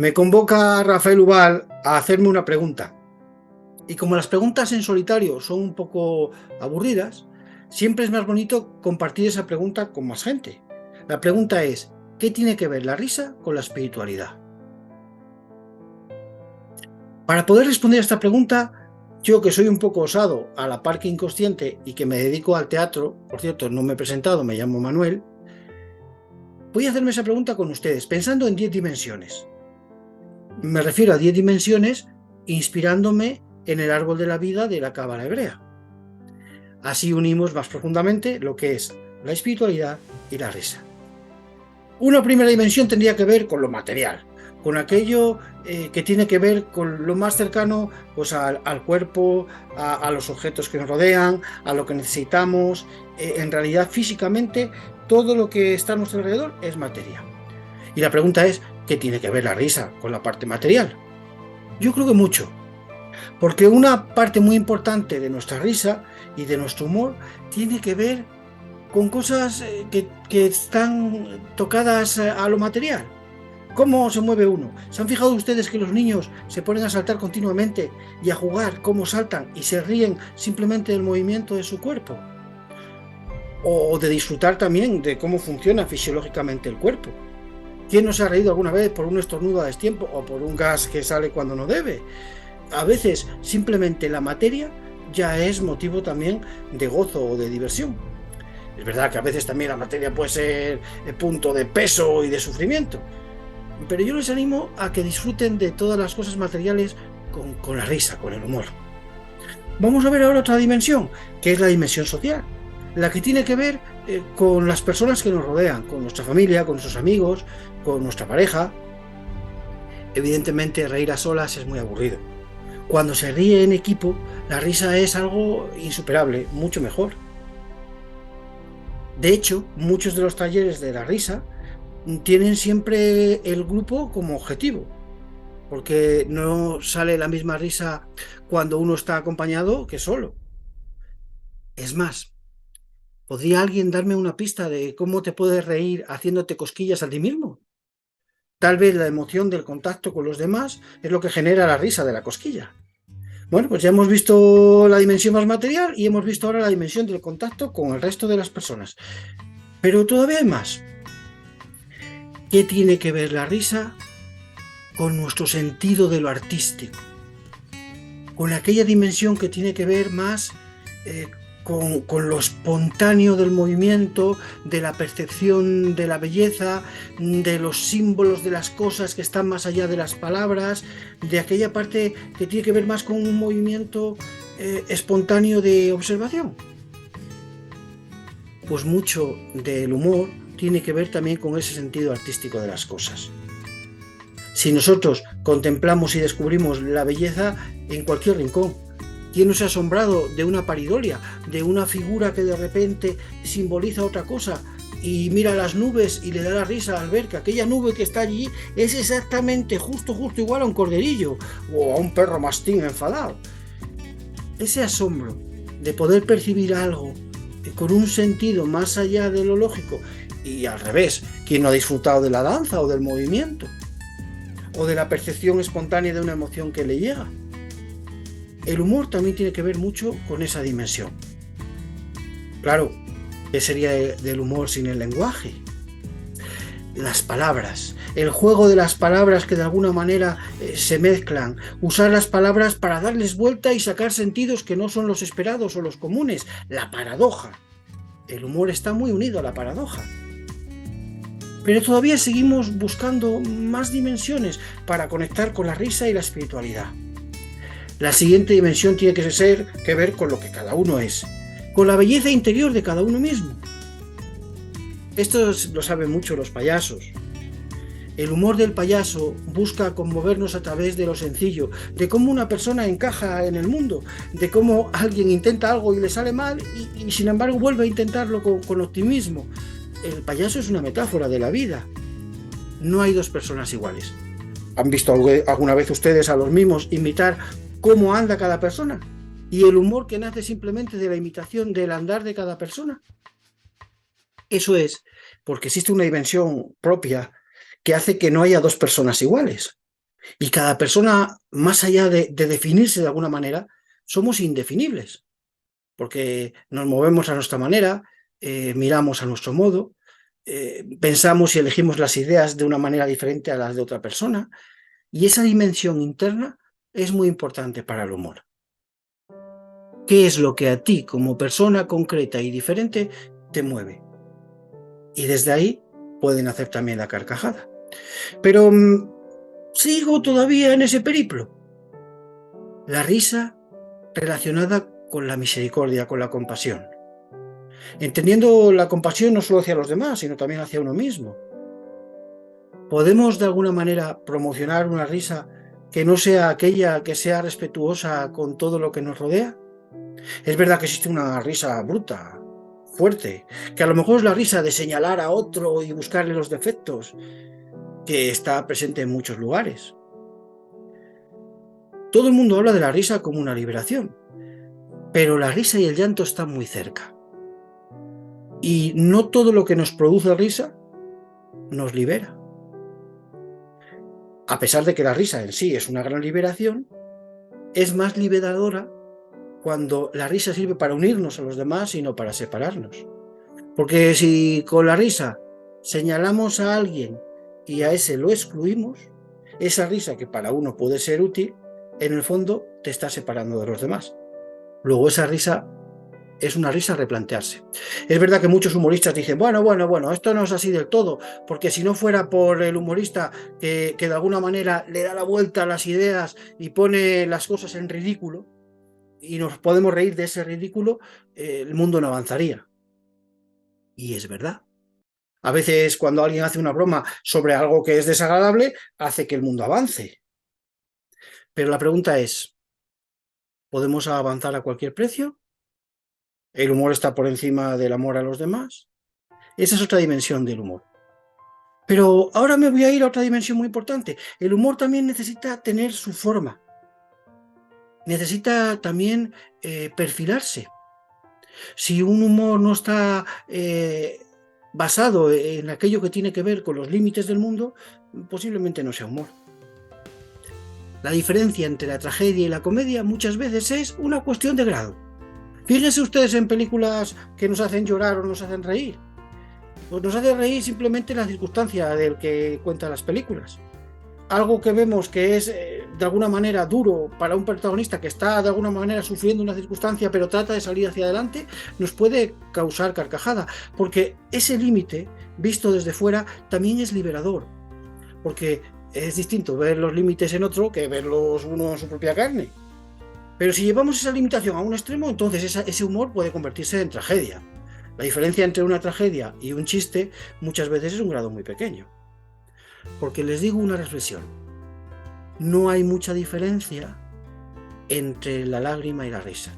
Me convoca Rafael Ubal a hacerme una pregunta. Y como las preguntas en solitario son un poco aburridas, siempre es más bonito compartir esa pregunta con más gente. La pregunta es, ¿qué tiene que ver la risa con la espiritualidad? Para poder responder a esta pregunta, yo que soy un poco osado, a la par que inconsciente y que me dedico al teatro, por cierto, no me he presentado, me llamo Manuel, voy a hacerme esa pregunta con ustedes, pensando en 10 dimensiones. Me refiero a 10 dimensiones inspirándome en el árbol de la vida de la Cábala hebrea. Así unimos más profundamente lo que es la espiritualidad y la risa. Una primera dimensión tendría que ver con lo material, con aquello que tiene que ver con lo más cercano pues, al cuerpo, a los objetos que nos rodean, a lo que necesitamos. En realidad, físicamente, todo lo que está a nuestro alrededor es materia. Y la pregunta es, ¿qué tiene que ver la risa con la parte material? Yo creo que mucho, porque una parte muy importante de nuestra risa y de nuestro humor tiene que ver con cosas que están tocadas a lo material. ¿Cómo se mueve uno? ¿Se han fijado ustedes que los niños se ponen a saltar continuamente y a jugar cómo saltan y se ríen simplemente del movimiento de su cuerpo? O de disfrutar también de cómo funciona fisiológicamente el cuerpo. ¿Quién no se ha reído alguna vez por un estornudo a destiempo o por un gas que sale cuando no debe? A veces simplemente la materia ya es motivo también de gozo o de diversión. Es verdad que a veces también la materia puede ser punto de peso y de sufrimiento, pero yo les animo a que disfruten de todas las cosas materiales con la risa, con el humor. Vamos a ver ahora otra dimensión, que es la dimensión social, la que tiene que ver con las personas que nos rodean, con nuestra familia, con nuestros amigos, con nuestra pareja. Evidentemente, reír a solas es muy aburrido. Cuando se ríe en equipo, la risa es algo insuperable, mucho mejor. De hecho, muchos de los talleres de la risa tienen siempre el grupo como objetivo, porque no sale la misma risa cuando uno está acompañado que solo. Es más, ¿podría alguien darme una pista de cómo te puedes reír haciéndote cosquillas a ti mismo? Tal vez la emoción del contacto con los demás es lo que genera la risa de la cosquilla. Bueno, pues ya hemos visto la dimensión más material y hemos visto ahora la dimensión del contacto con el resto de las personas. Pero todavía hay más. ¿Qué tiene que ver la risa con nuestro sentido de lo artístico? Con aquella dimensión que tiene que ver más con lo espontáneo del movimiento, de la percepción de la belleza, de los símbolos de las cosas que están más allá de las palabras, de aquella parte que tiene que ver más con un movimiento espontáneo de observación. Pues mucho del humor tiene que ver también con ese sentido artístico de las cosas. Si nosotros contemplamos y descubrimos la belleza en cualquier rincón, ¿quién no se ha asombrado de una paridolia, de una figura que de repente simboliza otra cosa y mira las nubes y le da la risa al ver que aquella nube que está allí es exactamente justo igual a un corderillo o a un perro mastín enfadado? Ese asombro de poder percibir algo con un sentido más allá de lo lógico, y al revés, ¿quién no ha disfrutado de la danza o del movimiento? O de la percepción espontánea de una emoción que le llega. El humor también tiene que ver mucho con esa dimensión. Claro, ¿qué sería del humor sin el lenguaje? Las palabras, el juego de las palabras que de alguna manera se mezclan, usar las palabras para darles vuelta y sacar sentidos que no son los esperados o los comunes, la paradoja. El humor está muy unido a la paradoja. Pero todavía seguimos buscando más dimensiones para conectar con la risa y la espiritualidad. La siguiente dimensión tiene que ver con lo que cada uno es, con la belleza interior de cada uno mismo. Esto lo saben mucho los payasos. El humor del payaso busca conmovernos a través de lo sencillo, de cómo una persona encaja en el mundo, de cómo alguien intenta algo y le sale mal y sin embargo vuelve a intentarlo con optimismo. El payaso es una metáfora de la vida. No hay dos personas iguales. ¿Han visto alguna vez ustedes a los mimos imitar cómo anda cada persona? ¿Y el humor que nace simplemente de la imitación del andar de cada persona? Eso es porque existe una dimensión propia que hace que no haya dos personas iguales. Y cada persona, más allá de definirse de alguna manera, somos indefinibles, porque nos movemos a nuestra manera, miramos a nuestro modo, pensamos y elegimos las ideas de una manera diferente a las de otra persona, y esa dimensión interna es muy importante para el humor. ¿Qué es lo que a ti, como persona concreta y diferente, te mueve? Y desde ahí pueden hacer también la carcajada. Pero sigo todavía en ese periplo. La risa relacionada con la misericordia, con la compasión. Entendiendo la compasión no solo hacia los demás, sino también hacia uno mismo. ¿Podemos de alguna manera promocionar una risa que no sea aquella que sea respetuosa con todo lo que nos rodea? Es verdad que existe una risa bruta, fuerte, que a lo mejor es la risa de señalar a otro y buscarle los defectos, que está presente en muchos lugares. Todo el mundo habla de la risa como una liberación, pero la risa y el llanto están muy cerca. Y no todo lo que nos produce risa nos libera. A pesar de que la risa en sí es una gran liberación, es más liberadora cuando la risa sirve para unirnos a los demás y no para separarnos. Porque si con la risa señalamos a alguien y a ese lo excluimos, esa risa que para uno puede ser útil, en el fondo te está separando de los demás. Luego esa risa es una risa a replantearse. Es verdad que muchos humoristas dicen, bueno, esto no es así del todo, porque si no fuera por el humorista que de alguna manera le da la vuelta a las ideas y pone las cosas en ridículo, y nos podemos reír de ese ridículo, el mundo no avanzaría. Y es verdad. A veces cuando alguien hace una broma sobre algo que es desagradable, hace que el mundo avance. Pero la pregunta es, ¿podemos avanzar a cualquier precio? ¿El humor está por encima del amor a los demás? Esa es otra dimensión del humor. Pero ahora me voy a ir a otra dimensión muy importante. El humor también necesita tener su forma. Necesita también perfilarse. Si un humor no está basado en aquello que tiene que ver con los límites del mundo, posiblemente no sea humor. La diferencia entre la tragedia y la comedia muchas veces es una cuestión de grado. Fíjense ustedes en películas que nos hacen llorar o nos hacen reír. Pues nos hace reír simplemente la circunstancia del que cuenta las películas. Algo que vemos que es de alguna manera duro para un protagonista que está de alguna manera sufriendo una circunstancia pero trata de salir hacia adelante, nos puede causar carcajada, porque ese límite, visto desde fuera, también es liberador, porque es distinto ver los límites en otro que verlos uno en su propia carne. Pero si llevamos esa limitación a un extremo, entonces ese humor puede convertirse en tragedia. La diferencia entre una tragedia y un chiste muchas veces es un grado muy pequeño. Porque les digo una reflexión, no hay mucha diferencia entre la lágrima y la risa.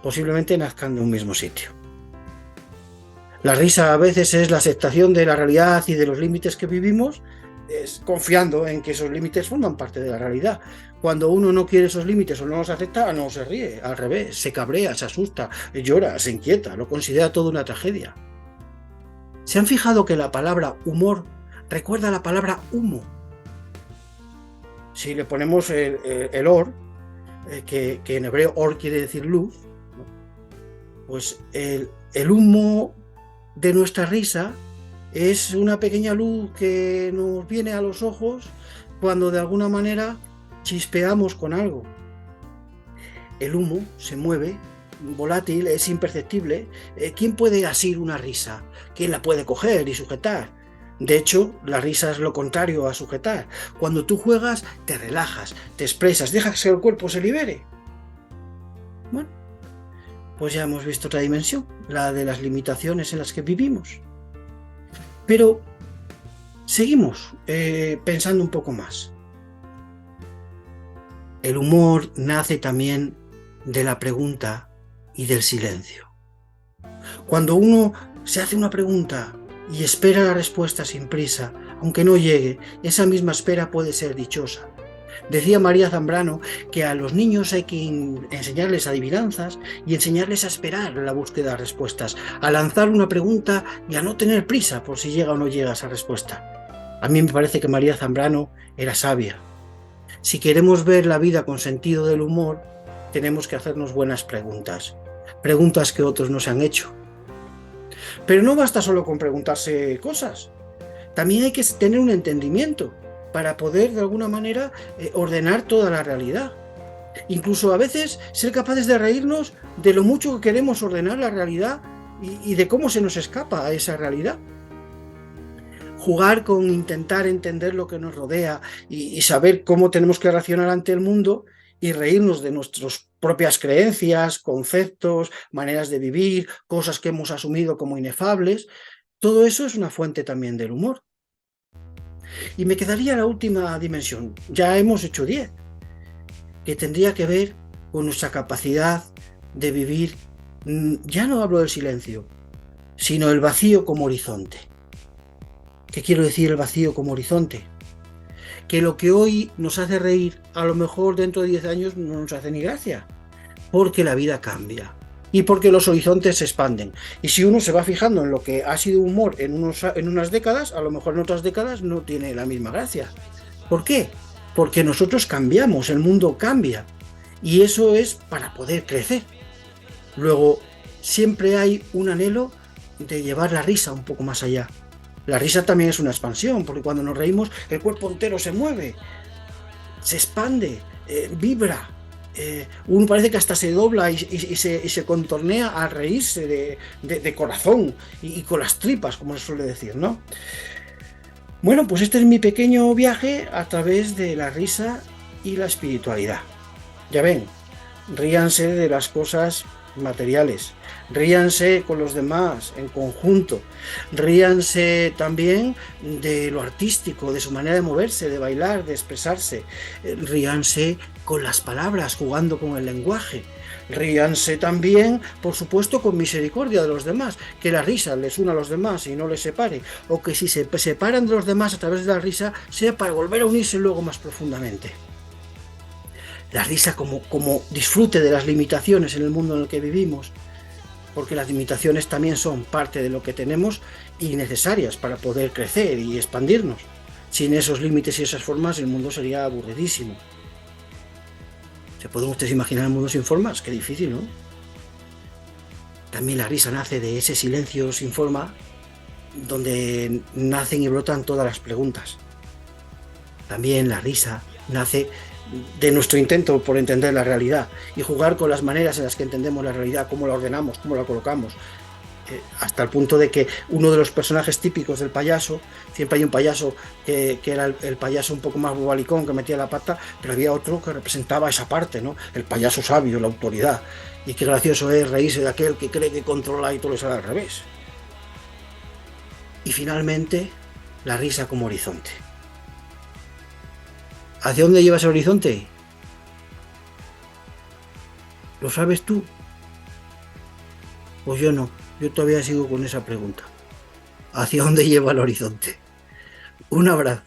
Posiblemente nazcan de un mismo sitio. La risa a veces es la aceptación de la realidad y de los límites que vivimos, confiando en que esos límites forman parte de la realidad. Cuando uno no quiere esos límites o no los acepta, no se ríe, al revés, se cabrea, se asusta, llora, se inquieta, lo considera toda una tragedia. ¿Se han fijado que la palabra humor recuerda a la palabra humo? Si le ponemos el or, que en hebreo or quiere decir luz, pues el humo de nuestra risa es una pequeña luz que nos viene a los ojos cuando de alguna manera chispeamos con algo. El humo se mueve, volátil, es imperceptible. ¿Quién puede asir una risa? ¿Quién la puede coger y sujetar? De hecho, la risa es lo contrario a sujetar. Cuando tú juegas, te relajas, te expresas, dejas que el cuerpo se libere. Bueno, pues ya hemos visto otra dimensión, la de las limitaciones en las que vivimos. Pero seguimos pensando un poco más. El humor nace también de la pregunta y del silencio. Cuando uno se hace una pregunta y espera la respuesta sin prisa, aunque no llegue, esa misma espera puede ser dichosa. Decía María Zambrano que a los niños hay que enseñarles adivinanzas y enseñarles a esperar la búsqueda de respuestas, a lanzar una pregunta y a no tener prisa por si llega o no llega esa respuesta. A mí me parece que María Zambrano era sabia. Si queremos ver la vida con sentido del humor, tenemos que hacernos buenas preguntas, preguntas que otros no se han hecho. Pero no basta solo con preguntarse cosas, también hay que tener un entendimiento para poder de alguna manera ordenar toda la realidad. Incluso a veces ser capaces de reírnos de lo mucho que queremos ordenar la realidad y de cómo se nos escapa a esa realidad. Jugar con intentar entender lo que nos rodea y saber cómo tenemos que reaccionar ante el mundo y reírnos de nuestras propias creencias, conceptos, maneras de vivir, cosas que hemos asumido como inefables, todo eso es una fuente también del humor. Y me quedaría la última dimensión, ya hemos hecho 10, que tendría que ver con nuestra capacidad de vivir, ya no hablo del silencio, sino el vacío como horizonte. ¿Qué quiero decir el vacío como horizonte? Que lo que hoy nos hace reír, a lo mejor dentro de 10 años no nos hace ni gracia, porque la vida cambia y porque los horizontes se expanden. Y si uno se va fijando en lo que ha sido humor en unas décadas, a lo mejor en otras décadas no tiene la misma gracia. ¿Por qué? Porque nosotros cambiamos, el mundo cambia, y eso es para poder crecer. Luego, siempre hay un anhelo de llevar la risa un poco más allá. La risa también es una expansión, porque cuando nos reímos el cuerpo entero se mueve, se expande, vibra. Uno parece que hasta se dobla y se contornea al reírse de corazón y con las tripas, como se suele decir, ¿no? Bueno, pues este es mi pequeño viaje a través de la risa y la espiritualidad. Ya ven, ríanse de las cosas materiales, ríanse con los demás en conjunto, ríanse también de lo artístico, de su manera de moverse, de bailar, de expresarse, ríanse con las palabras, jugando con el lenguaje, ríanse también, por supuesto, con misericordia de los demás, que la risa les una a los demás y no les separe, o que si se separan de los demás a través de la risa, sea para volver a unirse luego más profundamente. La risa como disfrute de las limitaciones en el mundo en el que vivimos, porque las limitaciones también son parte de lo que tenemos y necesarias para poder crecer y expandirnos. Sin esos límites y esas formas el mundo sería aburridísimo. ¿Se pueden ustedes imaginar el mundo sin formas? Qué difícil, ¿no? También la risa nace de ese silencio sin forma donde nacen y brotan todas las preguntas. También la risa nace de nuestro intento por entender la realidad y jugar con las maneras en las que entendemos la realidad, cómo la ordenamos, cómo la colocamos, hasta el punto de que uno de los personajes típicos del payaso, siempre hay un payaso que era el payaso un poco más bobalicón, que metía la pata, pero había otro que representaba esa parte, ¿no? El payaso sabio, la autoridad, y qué gracioso es reírse de aquel que cree que controla y todo le sale al revés. Y finalmente, la risa como horizonte. ¿Hacia dónde lleva ese horizonte? ¿Lo sabes tú? Pues yo no. Yo todavía sigo con esa pregunta. ¿Hacia dónde lleva el horizonte? Un abrazo.